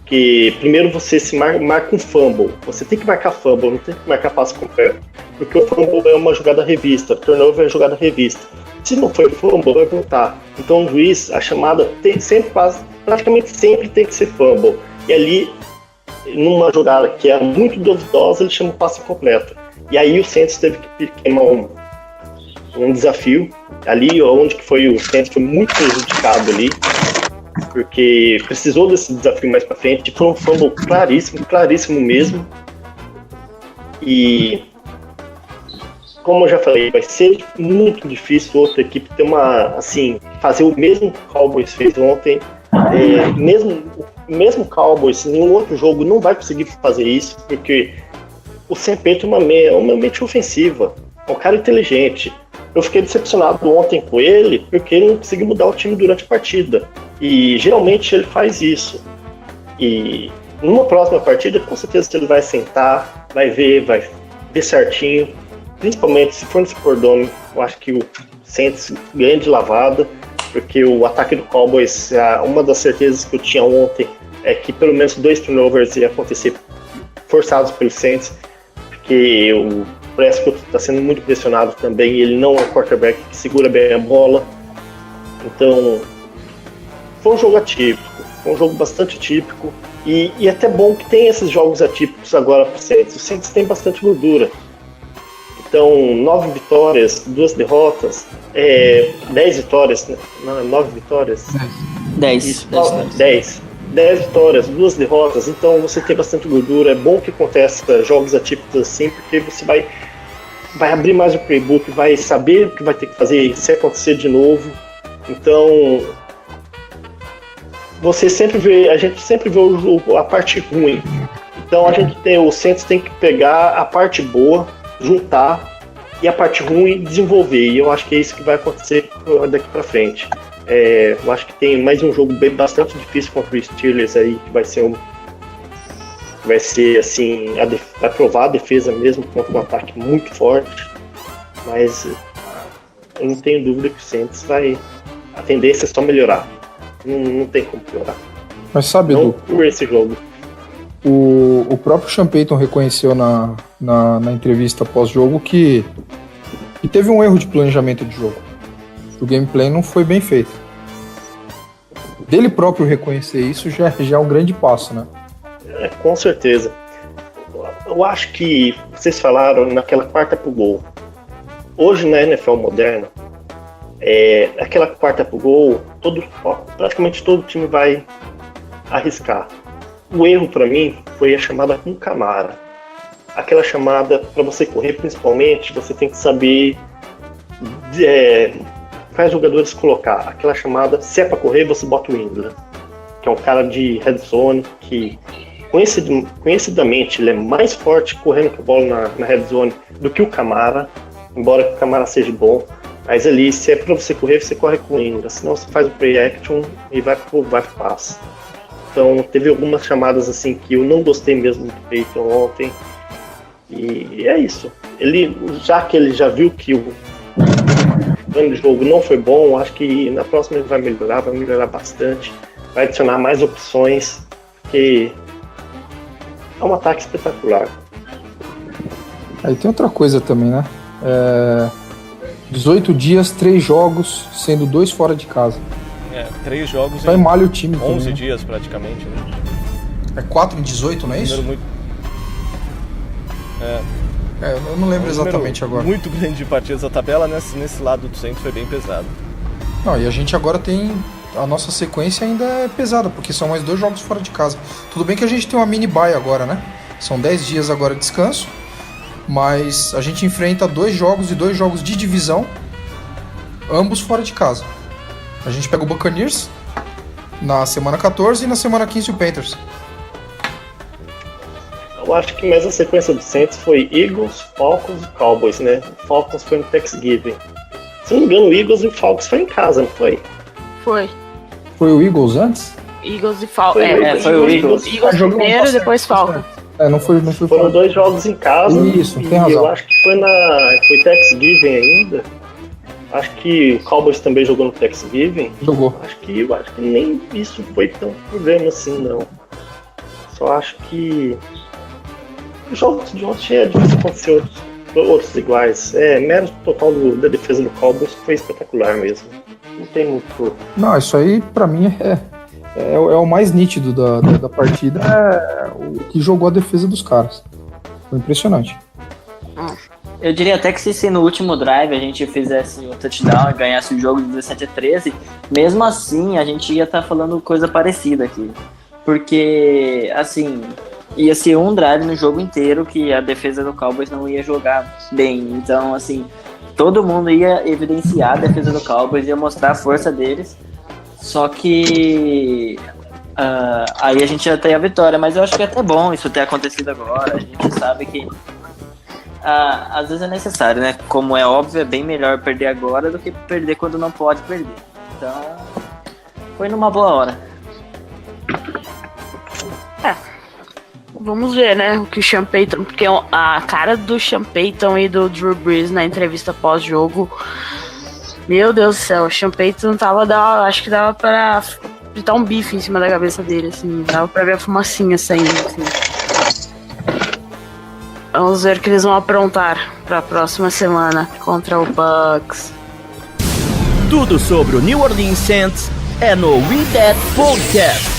Que primeiro você se marca um fumble, você tem que marcar fumble, não tem que marcar passe completo, porque o fumble é uma jogada revista, turnover é jogada revista. Se não for fumble, vai voltar. Então o juiz, a chamada praticamente sempre tem que ser fumble. E ali, numa jogada que é muito duvidosa, ele chama o passe completo. E aí o Saints teve que queimar um desafio, ali onde que foi o Saints foi muito prejudicado ali. porque precisou desse desafio mais pra frente. Foi um fumble claríssimo mesmo. E, como eu já falei, vai ser muito difícil outra equipe ter fazer o mesmo que o Cowboys fez ontem. Mesmo Cowboys, nenhum outro jogo não vai conseguir fazer isso, porque o Sam Payton é uma mente ofensiva, é um cara inteligente. Eu fiquei decepcionado ontem com ele, porque ele não conseguiu mudar o time durante a partida. E geralmente ele faz isso. E numa próxima partida, com certeza ele vai sentar, vai ver certinho. Principalmente se for no Superdome, eu acho que o Saints ganha de lavada, porque o ataque do Cowboys, uma das certezas que eu tinha ontem é que pelo menos 2 turnovers ia acontecer forçados pelo Saints, porque o Prescott está sendo muito pressionado também, e ele não é um quarterback que segura bem a bola. Então, foi um jogo atípico, foi um jogo bastante atípico, e até bom que tem esses jogos atípicos agora para o Saints. O Saints tem bastante gordura. Então, 9 vitórias, 2 derrotas, 10 vitórias, né? 9 vitórias? 10. 10 vitórias, 2 derrotas, então você tem bastante gordura. É bom que aconteça jogos atípicos assim, porque você vai abrir mais o playbook, vai saber o que vai ter que fazer se acontecer de novo. Então, a gente sempre vê o jogo, a parte ruim. Então o Saints tem que pegar a parte boa, juntar, e a parte ruim desenvolver. E eu acho que é isso que vai acontecer daqui pra frente. Eu acho que tem mais um jogo bastante difícil contra o Steelers aí, que vai ser assim, vai provar a defesa mesmo contra um ataque muito forte. Mas eu não tenho dúvida que o Saints a tendência é só melhorar. Não tem como piorar. Mas sabe, não Edu, por esse jogo. O próprio Sean Payton reconheceu na entrevista pós-jogo que teve um erro de planejamento de jogo. O gameplay não foi bem feito. Dele próprio reconhecer isso já é um grande passo, né? Com certeza. Eu acho que vocês falaram naquela quarta pro gol. Hoje na NFL moderna, aquela quarta pro gol, praticamente todo time vai arriscar. O erro para mim foi a chamada com Camara. Aquela chamada, para você correr principalmente, você tem que saber quais jogadores colocar. Aquela chamada, se é para correr, você bota o Ingram, que é um cara de red zone, que conhecidamente ele é mais forte correndo com a bola na red zone do que o Camara, embora o Camara seja bom. Mas ali, se é para você correr, você corre com o Ingram, senão você faz o play action e vai pro passe. Então teve algumas chamadas assim que eu não gostei mesmo do Payton ontem. E é isso. Já que ele já viu que o plano de jogo não foi bom, acho que na próxima ele vai melhorar bastante. Vai adicionar mais opções, porque é um ataque espetacular. Aí tem outra coisa também, né? 18 dias, 3 jogos, sendo 2 fora de casa. 3 jogos Vai malha o time 11 também, né? dias praticamente, né? É 4 em 18, não é isso? Muito... Eu não lembro exatamente agora. Muito grande de partidas. A tabela nesse lado do centro foi bem pesada. Não, e a gente agora tem... A nossa sequência ainda é pesada, porque são mais 2 jogos fora de casa. Tudo bem que a gente tem uma mini bye agora, né? São 10 dias agora de descanso, mas a gente enfrenta 2 jogos e 2 jogos de divisão, ambos fora de casa. A gente pega o Buccaneers na semana 14 e na semana 15 o Panthers. Eu acho que mais a sequência do Saints foi Eagles, Falcons e Cowboys, né? O Falcons foi no Thanksgiving. Se não me engano, o Eagles e o Falcons foi em casa, não foi? Foi. Foi o Eagles antes? Eagles e Falcons. Foi o Eagles. Eagles primeiro, depois Falcons. Não foi Foram 2 jogos em casa. Isso, tem e razão. eu acho que foi Thanksgiving ainda. Acho que o Cowboys também jogou no Thanksgiving. Jogou. Eu acho que nem isso foi tão problema assim, não. Só acho que os jogos de ontem é difícil acontecer outros iguais. Mérito total da defesa do Cowboys foi espetacular mesmo. Não tem muito... Não, isso aí pra mim é o mais nítido da partida. O que jogou a defesa dos caras. Foi impressionante. Eu diria até que se no último drive a gente fizesse o touchdown e ganhasse o jogo de 17-13, mesmo assim a gente ia estar falando coisa parecida aqui. Porque, assim, ia ser um drive no jogo inteiro que a defesa do Cowboys não ia jogar bem. Então, assim, todo mundo ia evidenciar a defesa do Cowboys, ia mostrar a força deles. Só que aí a gente ia ter a vitória. Mas eu acho que é até bom isso ter acontecido agora. A gente sabe que às vezes é necessário, né? Como é óbvio, é bem melhor perder agora do que perder quando não pode perder. Então, foi numa boa hora. Vamos ver, né, o que o Sean Payton, porque a cara do Sean Payton e do Drew Brees na entrevista pós-jogo, meu Deus do céu, o Sean Payton acho que dava pra fritar um bife em cima da cabeça dele, assim, dava pra ver a fumacinha saindo, assim. Vamos ver o que eles vão aprontar pra próxima semana contra o Bucks. Tudo sobre o New Orleans Saints é no We That Podcast.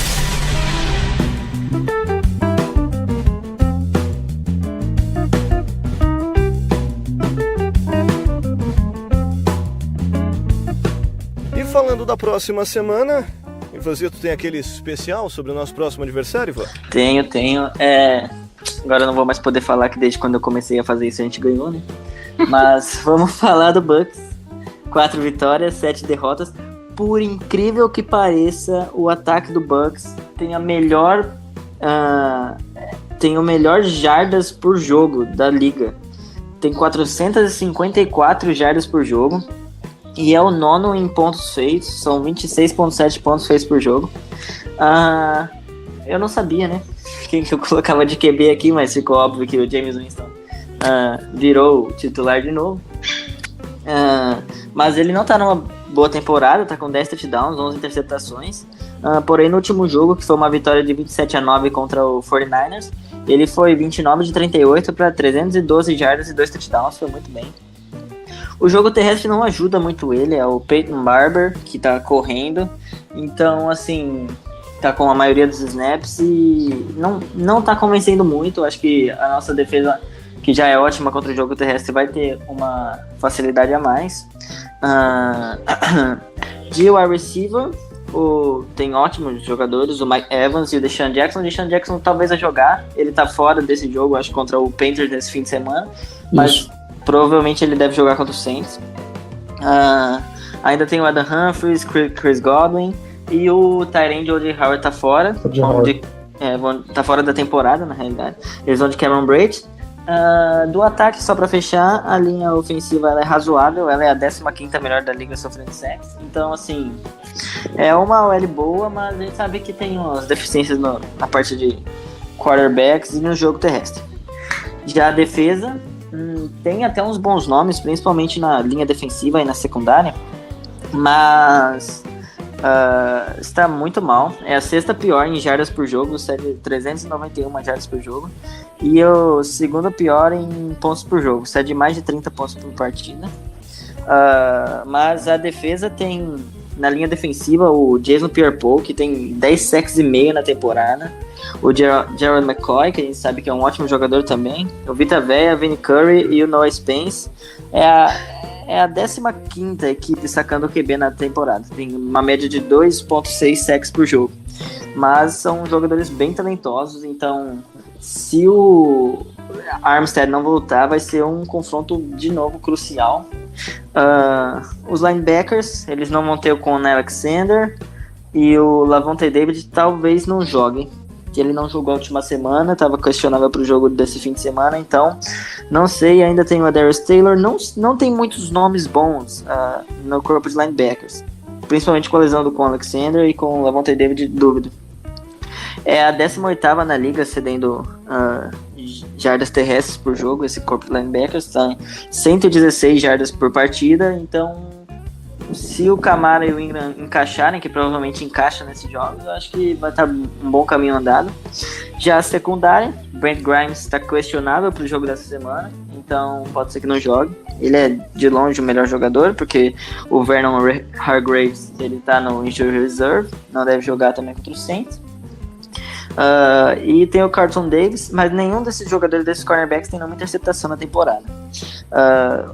E falando da próxima semana, Ivanzito, tem aquele especial sobre o nosso próximo adversário, Ivan? Tenho. Agora eu não vou mais poder falar que desde quando eu comecei a fazer isso a gente ganhou, né? Mas vamos falar do Bucks. 4 vitórias, 7 derrotas. Por incrível que pareça, o ataque do Bucks tem o melhor jardas por jogo da liga. Tem 454 jardas por jogo. E é o 9º em pontos feitos. São 26,7 pontos feitos por jogo. Eu não sabia, né? Quem que eu colocava de QB aqui, mas ficou óbvio que o James Winston virou titular de novo. Mas ele não tá numa boa temporada, tá com 10 touchdowns, 11 interceptações. Porém, no último jogo, que foi uma vitória de 27-9 contra o 49ers, ele foi 29 de 38 para 312 jardas e 2 touchdowns, foi muito bem. O jogo terrestre não ajuda muito ele, é o Peyton Barber que tá correndo, então, assim, tá com a maioria dos snaps e não tá convencendo muito. Acho que a nossa defesa, que já é ótima contra o jogo terrestre, vai ter uma facilidade a mais. De wide receiver, tem ótimos jogadores, o Mike Evans e o Deshaun Jackson. O Deshaun Jackson talvez vai jogar, ele tá fora desse jogo, acho, contra o Panthers nesse fim de semana, mas provavelmente ele deve jogar contra o Saints. Ainda tem o Adam Humphries, Chris Godwin e o Tyrann Jody Howard tá fora. Tá fora da temporada, na realidade. Eles vão de Cameron Brate. Do ataque, só pra fechar, a linha ofensiva ela é razoável, ela é a 15ª melhor da liga sofrendo sacks. Então, assim, é uma OL boa, mas a gente sabe que tem umas deficiências na parte de quarterbacks e no jogo terrestre. Já a defesa tem até uns bons nomes, principalmente na linha defensiva e na secundária, mas está muito mal. É a 6ª pior em jardas por jogo, cede 391 jardas por jogo, e o 2º pior em pontos por jogo, cede mais de 30 pontos por partida. Mas a defesa tem, na linha defensiva, o Jason Pierre-Paul, que tem 10 sacks e meio na temporada, o Gerald McCoy, que a gente sabe que é um ótimo jogador também, o Vita Vea, Vinny Curry e o Noah Spence. É a 15ª equipe sacando o QB na temporada. Tem uma média de 2,6 sacks por jogo. Mas são jogadores bem talentosos, então se o Armstead não voltar, vai ser um confronto de novo crucial. Os linebackers, eles não vão ter o Con Alexander, e o Lavonte David talvez não jogue, que ele não jogou a última semana, estava questionável para o jogo desse fim de semana, então não sei. Ainda tem o Adarius Taylor, não tem muitos nomes bons no corpo de linebackers, principalmente com a lesão do Con Alexander e com o Lavonte David, dúvida. É a 18ª na liga cedendo jardas terrestres por jogo, esse corpo de linebackers, tá 116 jardas por partida, então se o Kamara e o Ingram encaixarem, que provavelmente encaixa nesses jogos, eu acho que vai estar um bom caminho andado. Já a secundária, Brent Grimes está questionável para o jogo dessa semana, então pode ser que não jogue. Ele é de longe o melhor jogador, porque o Vernon Hargreaves ele está no injury reserve, não deve jogar também contra o Saints. E tem o Carlton Davis, mas nenhum desses jogadores, desses cornerbacks, tem nenhuma interceptação na temporada.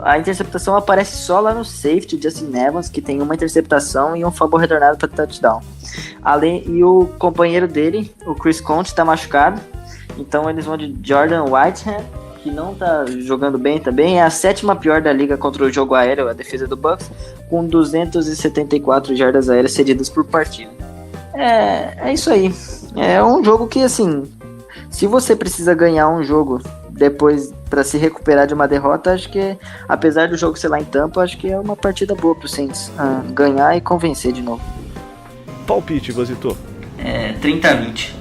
A interceptação aparece só lá no safety, o Justin Evans, que tem uma interceptação e um fumble retornado para touchdown. E o companheiro dele, o Chris Conte, está machucado, então eles vão de Jordan Whitehead, que não tá jogando bem também, é a 7ª pior da liga contra o jogo aéreo, a defesa do Bucs, com 274 jardas aéreas cedidas por partida. É isso aí. É um jogo que, assim, se você precisa ganhar um jogo depois para se recuperar de uma derrota, acho que, apesar do jogo ser lá em Tampa, acho que é uma partida boa pro Saints ganhar e convencer de novo. Palpite, Vozito. 30-20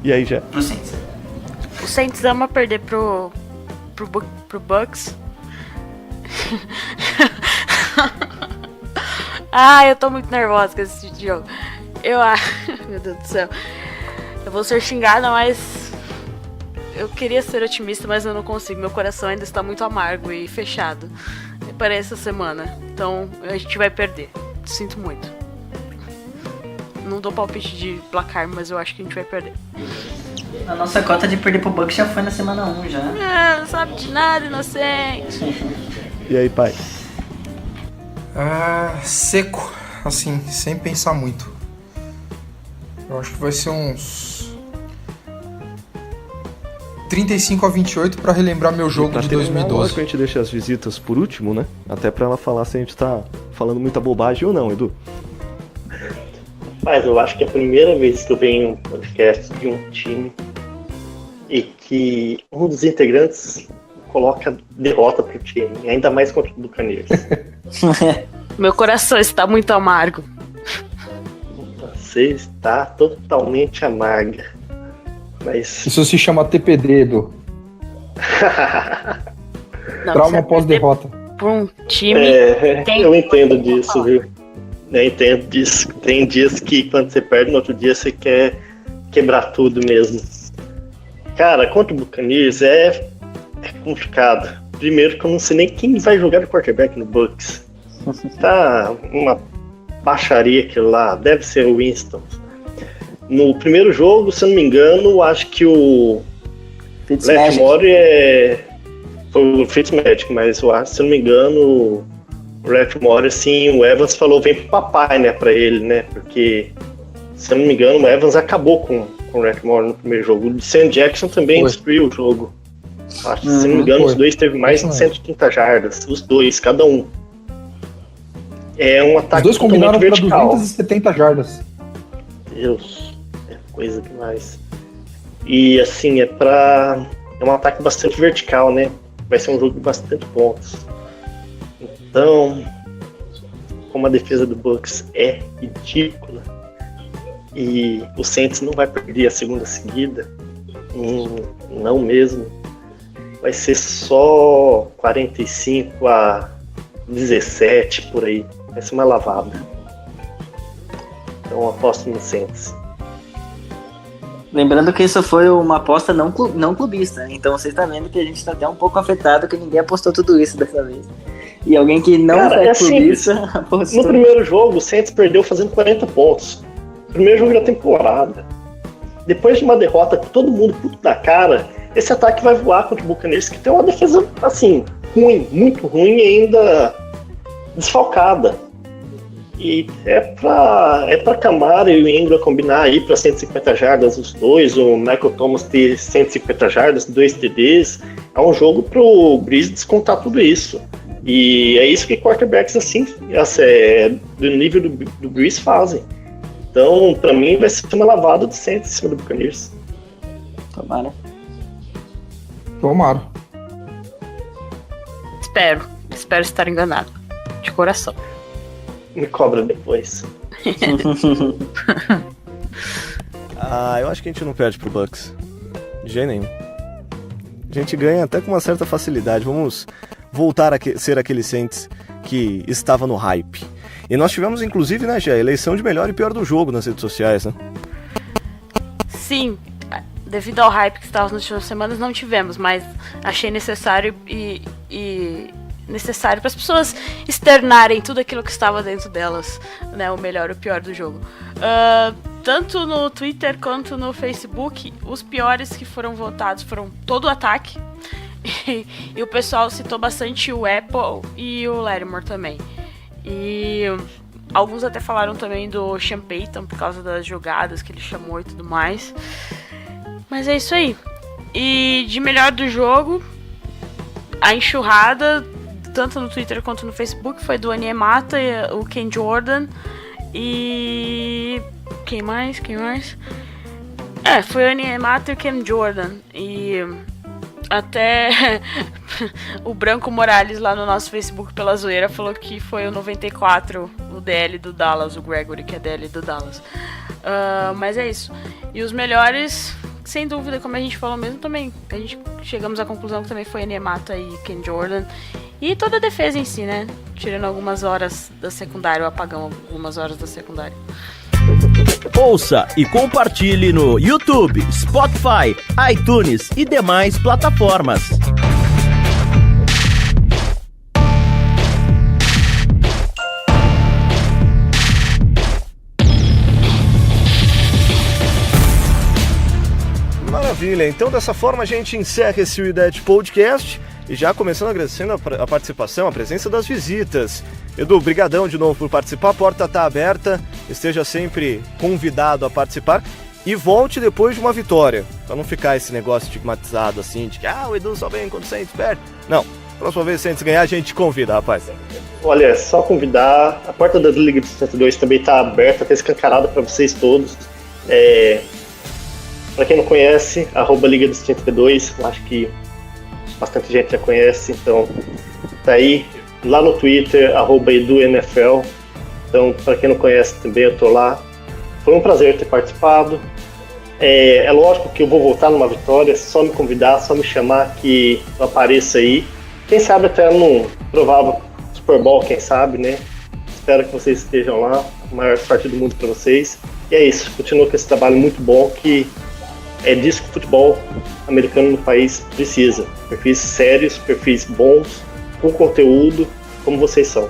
E aí, já? pro Saints. O Saints ama perder pro Bucks. Eu tô muito nervosa com esse tipo de jogo. Meu Deus do céu. Eu vou ser xingada, mas eu queria ser otimista, mas eu não consigo. Meu coração ainda está muito amargo e fechado para essa semana. Então a gente vai perder. Sinto muito. Não dou palpite de placar, mas eu acho que a gente vai perder. A nossa cota de perder pro Bucks já foi na semana 1 já. Não sabe de nada, inocente. E aí, pai? Seco, assim, sem pensar muito. Eu acho que vai ser uns 35-28 pra relembrar meu jogo de 2012. Que a gente deixa as visitas por último, né? Até pra ela falar se a gente tá falando muita bobagem ou não, Edu. Mas eu acho que é a primeira vez que eu venho em um podcast de um time e que um dos integrantes coloca derrota pro time, ainda mais contra o Buccaneers. Meu coração está muito amargo. Você está totalmente amarga. Mas Isso se chama TPD, Edu. Trauma pós-derrota. Por um time. Eu entendo disso, viu? Eu entendo disso. Tem dias que quando você perde, no outro dia você quer quebrar tudo mesmo. Cara, contra o Buccaneers é complicado. Primeiro que eu não sei nem quem vai jogar de quarterback no Bucs. Tá uma baixaria aquilo lá. Deve ser o Winston. No primeiro jogo, se eu não me engano, acho que o Letmore foi o Fitzmagic, mas eu acho, se eu não me engano, o Letmore, assim, o Evans falou vem pro papai, né, pra ele, né, porque, se eu não me engano, o Evans acabou com o Letmore no primeiro jogo. O Sam Jackson também destruiu o jogo. Acho que, se não me engano, os dois teve mais de 130 jardas, os dois, cada um. É um ataque. Os dois combinaram para vertical. 270 jardas. Deus, é coisa demais. E assim, é um ataque bastante vertical, né? Vai ser um jogo de bastante pontos. Então, como a defesa do Bucs é ridícula e o Saints não vai perder a segunda seguida, não mesmo, vai ser só 45-17 por aí. Vai ser uma lavada. Então aposto no Saints. Lembrando que isso foi uma aposta não clubista, então você está vendo que a gente está até um pouco afetado, que ninguém apostou tudo isso dessa vez. E alguém que não é clubista apostou. No primeiro jogo, o Saints perdeu fazendo 40 pontos. Primeiro jogo da temporada. Depois de uma derrota com todo mundo puto da cara, esse ataque vai voar contra o Buccaneers, que tem uma defesa, assim, ruim, muito ruim e ainda desfalcada. E é pra Camara e o Ingram combinar aí pra 150 jardas os dois, o Michael Thomas ter 150 jardas, 2 TDs. É um jogo pro Breeze descontar tudo isso. E é isso que quarterbacks assim, do nível do Breeze fazem. Então, pra mim, vai ser uma lavada de 100 em cima do Buccaneers. Tomara. Espero estar enganado. De coração. Me cobra depois. Eu acho que a gente não perde pro Bucks. De jeito nenhum. A gente ganha até com uma certa facilidade. Vamos voltar a ser aquele Saints que estava no hype. E nós tivemos, inclusive, né, Gé, a eleição de melhor e pior do jogo nas redes sociais, né? Sim, devido ao hype que estava nas últimas semanas, não tivemos, mas achei necessário e necessário para as pessoas externarem tudo aquilo que estava dentro delas, né, o melhor e o pior do jogo. tanto no Twitter quanto no Facebook, os piores que foram votados foram todo o ataque. E o pessoal citou bastante o Apple e o Lattimore também. E alguns até falaram também do Sean Payton por causa das jogadas que ele chamou e tudo mais. Mas é isso aí. E de melhor do jogo, a enxurrada, tanto no Twitter quanto no Facebook, foi do Onyemata, o Ken Jordan e... Quem mais? Foi o Onyemata e o Ken Jordan. E até o Branco Morales lá no nosso Facebook pela zoeira falou que foi o 94, o DL do Dallas, o Gregory, que é DL do Dallas. Mas é isso. E os melhores, sem dúvida, como a gente falou mesmo, também a gente chegamos à conclusão que também foi Onyemata e Ken Jordan. E toda a defesa em si, né? Tirando algumas horas da secundária, o apagão algumas horas da secundária. Ouça e compartilhe no YouTube, Spotify, iTunes e demais plataformas. Maravilha, então dessa forma a gente encerra esse We That Podcast e já começando agradecendo a participação, a presença das visitas. Edu, brigadão de novo por participar, a porta está aberta, esteja sempre convidado a participar e volte depois de uma vitória, para não ficar esse negócio estigmatizado assim, de que o Edu só vem quando o Saints perde. Não, próxima vez que o Saints ganhar a gente te convida, rapaz. Olha, é só convidar, a porta da Liga dos 32 também está aberta, está escancarada para vocês todos. Para quem não conhece, @Liga dos 32, eu acho que bastante gente já conhece, então tá aí. Lá no Twitter, @EduNFL. Então, para quem não conhece também, eu tô lá. Foi um prazer ter participado. É lógico que eu vou voltar numa vitória, é só me convidar, só me chamar que eu apareça aí. Quem sabe até num provável Super Bowl, quem sabe, né? Espero que vocês estejam lá. A maior sorte do mundo para vocês. E é isso, continua com esse trabalho muito bom que é disso que o futebol americano no país precisa. Perfis sérios, perfis bons, com conteúdo, como vocês são.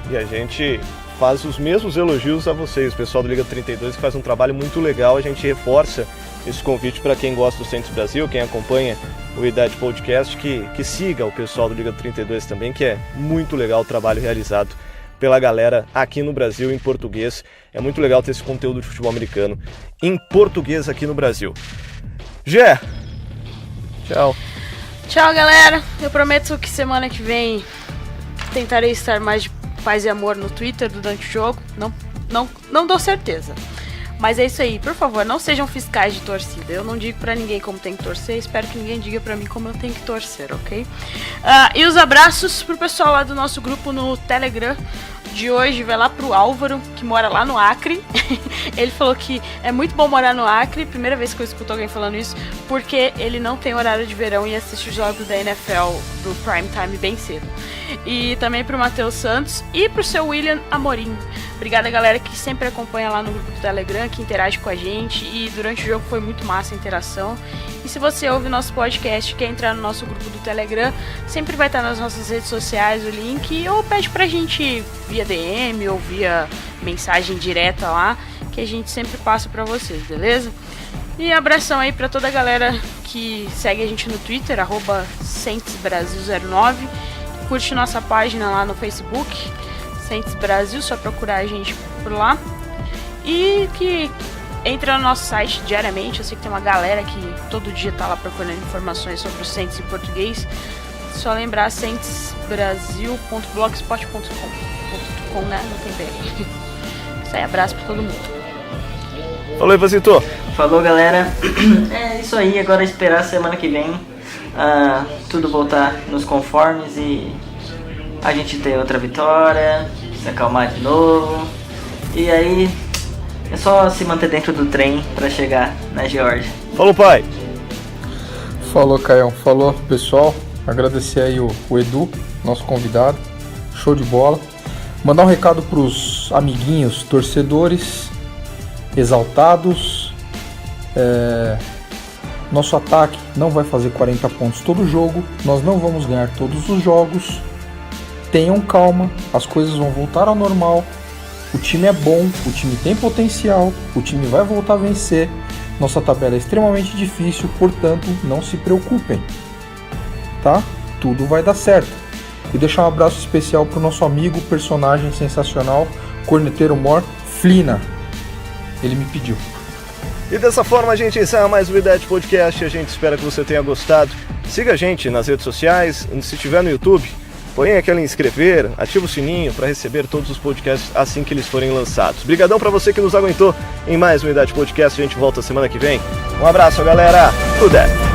E a gente faz os mesmos elogios a vocês, o pessoal do Liga 32, que faz um trabalho muito legal. A gente reforça esse convite para quem gosta do Saints Brasil, quem acompanha o We That Podcast, que siga o pessoal do Liga 32 também, que é muito legal o trabalho realizado pela galera aqui no Brasil em português. É muito legal ter esse conteúdo de futebol americano em português aqui no Brasil. Gé, tchau. Tchau, galera. Eu prometo que semana que vem tentarei estar mais de paz e amor no Twitter durante o jogo. Não dou certeza. Mas é isso aí. Por favor, não sejam fiscais de torcida. Eu não digo pra ninguém como tem que torcer. Espero que ninguém diga pra mim como eu tenho que torcer, ok? E os abraços pro pessoal lá do nosso grupo no Telegram de hoje vai lá pro Álvaro, que mora lá no Acre. Ele falou que é muito bom morar no Acre, primeira vez que eu escuto alguém falando isso, porque ele não tem horário de verão e assiste os jogos da NFL do Prime Time bem cedo. E também pro Matheus Santos e pro seu William Amorim. Obrigada, galera, que sempre acompanha lá no grupo do Telegram, que interage com a gente, e durante o jogo foi muito massa a interação. E se você ouve nosso podcast e quer entrar no nosso grupo do Telegram, sempre vai estar nas nossas redes sociais o link, ou pede pra gente via DM ou via mensagem direta lá, que a gente sempre passa pra vocês, beleza? E abração aí pra toda a galera que segue a gente no Twitter, @SaintsBrasil09, curte nossa página lá no Facebook, Saints Brasil, só procurar a gente por lá. E que entra no nosso site diariamente. Eu sei que tem uma galera que todo dia tá lá procurando informações sobre o Saints em português. Só lembrar saintsbrasil.blogspot.com, né? Não tem BR. Isso aí, abraço pra todo mundo. Falou, Evasito. Falou, galera. É isso aí, agora esperar semana que vem tudo voltar nos conformes e a gente ter outra vitória, se acalmar de novo. E aí é só se manter dentro do trem pra chegar na Geórgia. Falou, pai. Falou, Caião. Falou, pessoal. Agradecer aí o Edu, nosso convidado. Show de bola. Mandar um recado pros amiguinhos, torcedores exaltados. Nosso ataque não vai fazer 40 pontos todo jogo. Nós não vamos ganhar todos os jogos. Tenham calma, as coisas vão voltar ao normal. O time é bom, o time tem potencial, o time vai voltar a vencer. Nossa tabela é extremamente difícil, portanto, não se preocupem, tá? Tudo vai dar certo. E deixar um abraço especial pro nosso amigo, personagem sensacional, corneteiro mor, Flina. Ele me pediu. E dessa forma a gente encerra mais um IDET Podcast. A gente espera que você tenha gostado. Siga a gente nas redes sociais, se estiver no YouTube, põe aquela inscrever, ativa o sininho para receber todos os podcasts assim que eles forem lançados. Obrigadão para você que nos aguentou em mais um IDET Podcast. A gente volta semana que vem. Um abraço, galera. Tudo é.